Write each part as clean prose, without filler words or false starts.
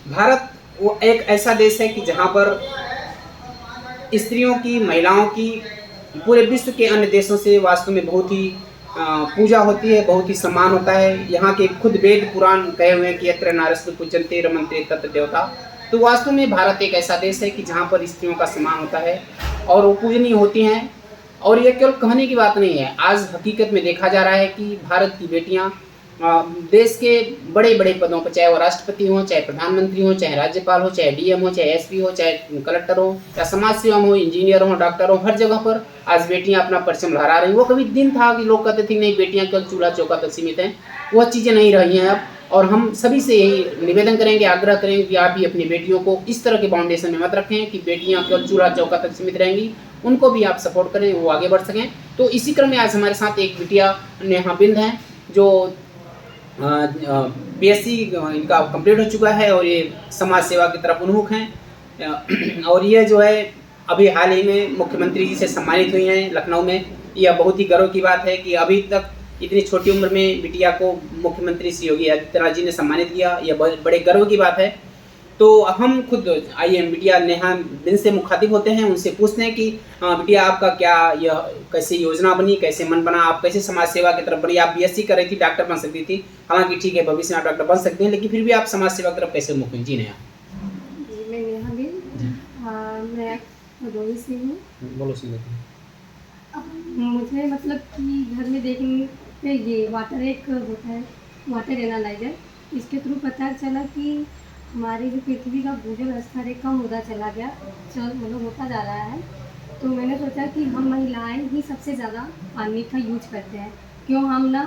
भारत वो एक ऐसा देश है कि जहाँ पर स्त्रियों की, महिलाओं की पूरे विश्व के अन्य देशों से वास्तव में बहुत ही पूजा होती है, बहुत ही सम्मान होता है। यहाँ के खुद वेद पुराण कहे हुए हैं कि यत्र नारस्तु पूज्यन्ते रमन्ते तत्र देवता। तो वास्तव में भारत एक ऐसा देश है कि जहाँ पर स्त्रियों का सम्मान होता है और वो पूजनीय होती हैं। और ये केवल कहने की बात नहीं है, आज हकीकत में देखा जा रहा है कि भारत की बेटियाँ देश के बड़े बड़े पदों पर, चाहे वो राष्ट्रपति हो, चाहे प्रधानमंत्री हो, चाहे राज्यपाल हो, चाहे डीएम हो, चाहे एसपी हो, चाहे कलेक्टर हो, या समाज सेवा हो, इंजीनियर हो, डॉक्टर हो, हर जगह पर आज बेटियां अपना परचम लहरा रही हैं। वो कभी दिन था कि लोग कहते थे नहीं बेटियां केवल चूल्हा चौका तक सीमित हैं, वह चीज़ें नहीं रही हैं अब। और हम सभी से यही निवेदन करेंगे, आग्रह करेंगे कि आप भी अपनी बेटियों को इस तरह के फाउंडेशन में मत रखें कि बेटियां केवल चूल्हा चौका तक सीमित रहेंगी, उनको भी आप सपोर्ट करें, वो आगे बढ़ सकें। तो इसी क्रम में आज हमारे साथ एक बिटिया नेहा बिंद हैं जो बीएससी इनका कंप्लीट हो चुका है और ये समाज सेवा की तरफ उन्मुख हैं। और ये जो है अभी हाल ही में मुख्यमंत्री जी से सम्मानित हुई हैं लखनऊ में। यह बहुत ही गर्व की बात है कि अभी तक इतनी छोटी उम्र में बिटिया को मुख्यमंत्री श्री योगी आदित्यनाथ जी ने सम्मानित किया, यह बड़े गर्व की बात है। तो हम खुद आइए बिटिया नेहा बिंद से मुखातिब होते हैं, उनसे पूछते हैं कि बिटिया आपका क्या यह कैसे योजना बनी, कैसे मन बना, आप कैसे समाज सेवा की तरफ बढ़ी। आप बीएससी कर रही थी, डॉक्टर बन सकती थी, हालांकि ठीक है भविष्य में आप डॉक्टर बन सकती हैं, लेकिन फिर भी आप समाज सेवा की तरफ कैसे मुख हुई? जी नेहा। जी मैं नेहा बिंद, मैं भदोही से हूँ। बोलो सुन लेते हैं। मुझे मतलब कि घर में देखने पे ये वाटर एक होता है, वाटर एनालाइजर, इसके थ्रू पता चला कि हमारी जो पृथ्वी का भूजल स्तर है कम होता चला गया, मतलब होता जा रहा है। तो मैंने सोचा कि हम महिलाएं ही सबसे ज़्यादा पानी का यूज करते हैं, क्यों हम ना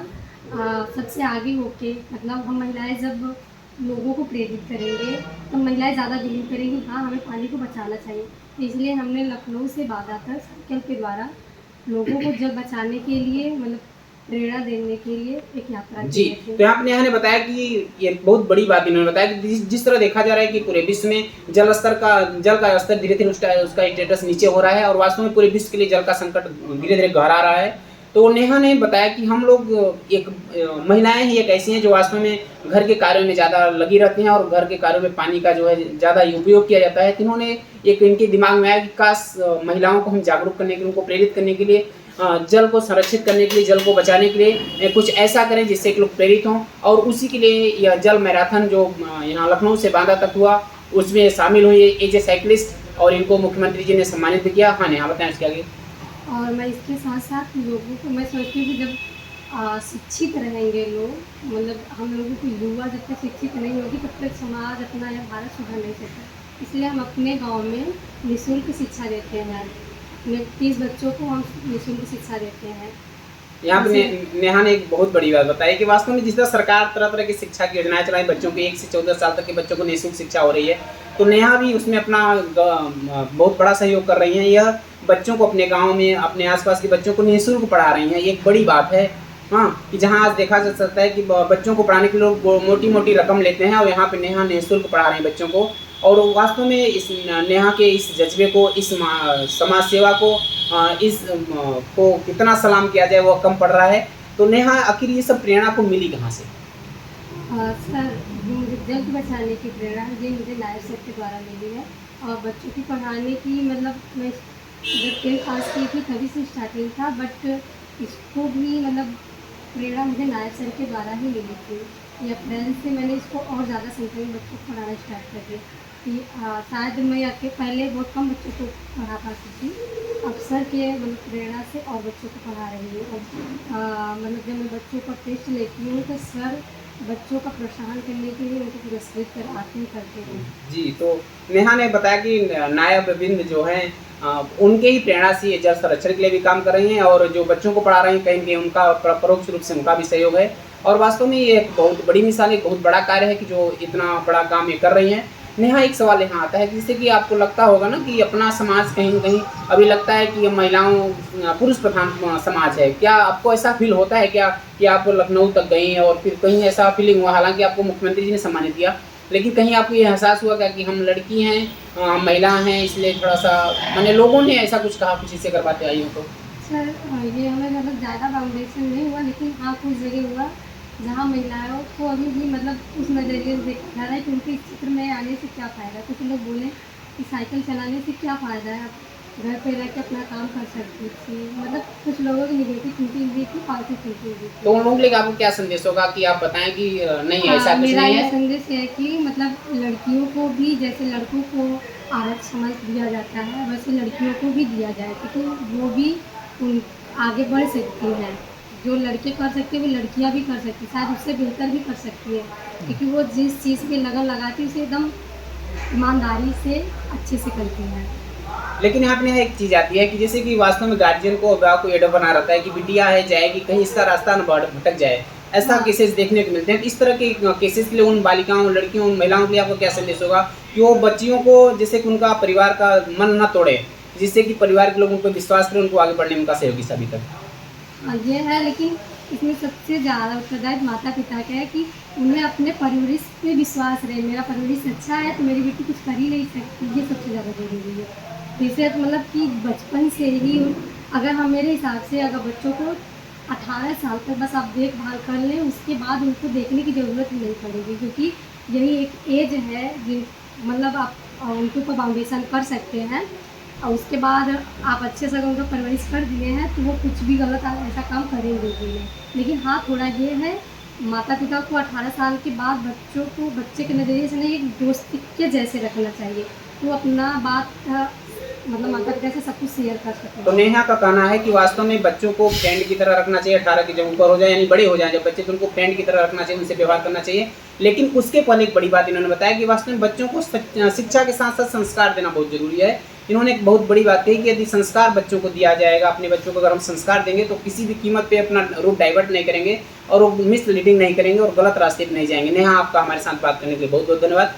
सबसे आगे होके, मतलब हम महिलाएं जब लोगों को प्रेरित करेंगे तो महिलाएं ज़्यादा बिलीव करेंगी हाँ हमें पानी को बचाना चाहिए। तो इसलिए हमने लखनऊ से बादाकर सर्कल के द्वारा लोगों को जल बचाने के लिए, मतलब प्रेरणा देने के लिए एक यात्रा जी। की। तो यहाँ पे नेहा ने बताया कि ये बहुत बड़ी बात इन्होंने बताया कि जिस तरह देखा जा रहा है कि पूरे विश्व में जल का स्तर धीरे धीरे उसका स्टेटस नीचे हो रहा है और वास्तव में पूरे विश्व के लिए जल का संकट धीरे धीरे गहरा रहा है। तो नेहा ने बताया कि हम लोग एक महिलाएं ही एक ऐसी हैं जो वास्तव में घर के कार्यों में ज़्यादा लगी रहती हैं और घर के कार्यों में पानी का जो है ज़्यादा उपयोग किया जाता है। तो इन्होंने एक इनके दिमाग में आया कि काश महिलाओं को हम जागरूक करने के लिए, उनको प्रेरित करने के लिए, जल को संरक्षित करने के लिए, जल को बचाने के लिए कुछ ऐसा करें जिससे कि लोग प्रेरित हों। और उसी के लिए यह जल मैराथन जो यहाँ लखनऊ से बांदा तक हुआ उसमें शामिल हुई एज ए साइकिलिस्ट और इनको मुख्यमंत्री जी ने सम्मानित भी किया। हाँ नेहा बताएं इसके आगे। और मैं इसके साथ साथ लोगों को मैं सोचती हूँ कि जब शिक्षित रहेंगे लोग, मतलब हम लोगों की युवा जब तक शिक्षित नहीं होगी तब तक समाज अपना या भारत सुधर नहीं सकता। इसलिए हम अपने गांव में निःशुल्क शिक्षा देते हैं, अपने 30 बच्चों को हम निःशुल्क शिक्षा देते हैं। यहाँ पे नेहा ने एक बहुत बड़ी बात बताई कि वास्तव में जिस तरह सरकार तरह तरह की शिक्षा की योजनाएं चलाई, बच्चों के 1 से 14 साल तक के बच्चों को निःशुल्क शिक्षा हो रही है, तो नेहा भी उसमें अपना बहुत बड़ा सहयोग कर रही हैं। यह बच्चों को अपने गांव में, अपने आसपास के बच्चों को निःशुल्क पढ़ा रही हैं, ये एक बड़ी बात है। हाँ कि जहाँ आज देखा जा सकता है कि बच्चों को पढ़ाने के लिए लोग मोटी मोटी रकम लेते हैं और यहाँ पे नेहा निःशुल्क पढ़ा रहे हैं बच्चों को। और वास्तव में इस नेहा के इस जज्बे को, इस समाज सेवा को, को कितना सलाम किया जाए वो कम पड़ रहा है। तो नेहा आखिर ये सब प्रेरणा को मिली कहाँ से? सर मुझे जल बचाने की प्रेरणा ये मुझे नायब सर के द्वारा मिली है। और बच्चों की पढ़ाने की, मतलब मैं जब 10th पास की थी तभी से स्टार्टिंग था, बट इसको भी मतलब प्रेरणा मुझे नायब सर के द्वारा ही मिली थी। ये अप्रैल से मैंने इसको और ज़्यादा संख्या में बच्चों को पढ़ाना स्टार्ट कर दिया कि शायद मैं पहले बहुत कम बच्चों को पढ़ा पाती थी, अब सर के मतलब प्रेरणा से और बच्चों को पढ़ा रही हूँ। मतलब जब मैं बच्चों का टेस्ट लेती हूँ तो सर बच्चों का प्रोत्साहन करने के लिए उनको पुरस्कृत करते हैं। जी। तो नेहा ने बताया कि नायब बिंद जो हैं उनके ही प्रेरणा से ये जल संरक्षण के लिए भी काम कर रही हैं और जो बच्चों को पढ़ा रही हैं कहीं कहीं उनका परोक्ष रूप से उनका भी सहयोग है। और वास्तव में ये एक बहुत बड़ी मिसाल है, एक बहुत बड़ा कार्य है कि जो इतना बड़ा काम ये कर रही हैं। नेहा एक सवाल यहाँ आता है जिससे कि आपको लगता होगा ना कि अपना समाज कहीं कहीं अभी लगता है कि महिलाओं पुरुष प्रधान समाज है, क्या आपको ऐसा फील होता है क्या कि आप लखनऊ तक गई और फिर कहीं ऐसा फीलिंग हुआ, हालांकि आपको मुख्यमंत्री जी ने सम्मानित किया, लेकिन कहीं आपको ये एहसास हुआ क्या कि हम लड़की हैं, हम महिला हैं, इसलिए थोड़ा सा मैंने लोगों ने ऐसा कुछ कहा कुछ इससे करवाते आई हो? तो सर ये हमें मतलब ज़्यादा फाउंडेशन नहीं हुआ, लेकिन हाँ कुछ जगह हुआ जहाँ महिलाओं को अभी भी मतलब उस नज़रिए से देखा जा रहा है कि उनके इस क्षेत्र में आने से क्या फ़ायदा है। कुछ लोग बोले कि साइकिल चलाने से क्या फ़ायदा है, आप घर पे रह के अपना काम कर सकती थी। मतलब कुछ लोगों की निगेटिव थिंकिंग भी थी, पॉजिटिव थिंकिंग भी तो थी। उन लोगों के लिए आपको क्या संदेश होगा कि आप बताएं कि नहीं ऐसा हाँ, कुछ मेरा नहीं ये है। संदेश है कि मतलब लड़कियों को भी जैसे लड़कों को आरक्षण दिया जाता है, वैसे लड़कियों को भी दिया जाए, क्योंकि वो भी उन आगे बढ़ सकती हैं। जो लड़के कर सकते हैं वो लड़कियां भी कर सकती हैं, शायद उससे बेहतर भी कर सकती है, क्योंकि वो जिस चीज़ पे लगन लगाती है उसे एकदम ईमानदारी से अच्छे से करती हैं। लेकिन यहाँ पे यहाँ एक चीज़ आती है कि जैसे कि वास्तव में गार्जियन को अभिभावक को ये डर बना रहता है कि बिटिया है जाएगी कहीं इसका रास्ता न भटक जाए, ऐसा हाँ। केसेस देखने को मिलते हैं। तो इस तरह के केसेस के लिए उन बालिकाओं, लड़कियों, उन महिलाओं के लिए आपको क्या संदेश होगा कि वो बच्चियों को जैसे कि उनका परिवार का मन न तोड़े, जिससे कि परिवार के लोग उन पर विश्वास करें, उनको आगे बढ़ने में उनका सहयोगी साबित है। हाँ, ये है, लेकिन इसमें सबसे ज़्यादा उत्तरदायित्व माता-पिता का है कि उन्हें अपने परवरिश पे विश्वास रहे। मेरा परवरिश अच्छा है तो मेरी बेटी कुछ कर ही नहीं सकती, ये सबसे ज़्यादा ज़रूरी है। जैसे मतलब कि बचपन से ही अगर हम मेरे हिसाब से अगर बच्चों को 18 साल तक बस आप देखभाल कर लें, उसके बाद उनको देखने की ज़रूरत ही नहीं पड़ेगी, क्योंकि यही एक एज है जिन मतलब आप उनके ऊपर फाउंडेशन कर सकते हैं। और उसके बाद आप अच्छे से अगर उनका परवरिश कर दिए हैं तो वो कुछ भी गलत ऐसा काम करेंगे भी नहीं। लेकिन हाँ, थोड़ा ये है, माता-पिता को 18 साल के बाद बच्चों को बच्चे के नज़रिए से नहीं, एक दोस्त के जैसे रखना चाहिए। तो अपना बात मतलब माता-पिता से सब कुछ शेयर कर तो सकें। नेहा का कहना है कि वास्तव में बच्चों को फ्रेंड की तरह रखना चाहिए। 18 की जब ऊपर हो जाए यानी बड़े हो जाएं जब बच्चे, तो उनको फ्रेंड की तरह रखना चाहिए, उनसे व्यवहार करना चाहिए। लेकिन उसके पहले एक बड़ी बात इन्होंने बताया कि वास्तव में बच्चों को शिक्षा के साथ साथ संस्कार देना बहुत जरूरी है। इन्होंने एक बहुत बड़ी बात कही कि यदि संस्कार बच्चों को दिया जाएगा, अपने बच्चों को अगर हम संस्कार देंगे तो किसी भी कीमत पे अपना रूट डाइवर्ट नहीं करेंगे और वो मिसलीडिंग नहीं करेंगे और गलत रास्ते पे नहीं जाएंगे। नेहा, आपका हमारे साथ बात करने के लिए बहुत बहुत धन्यवाद।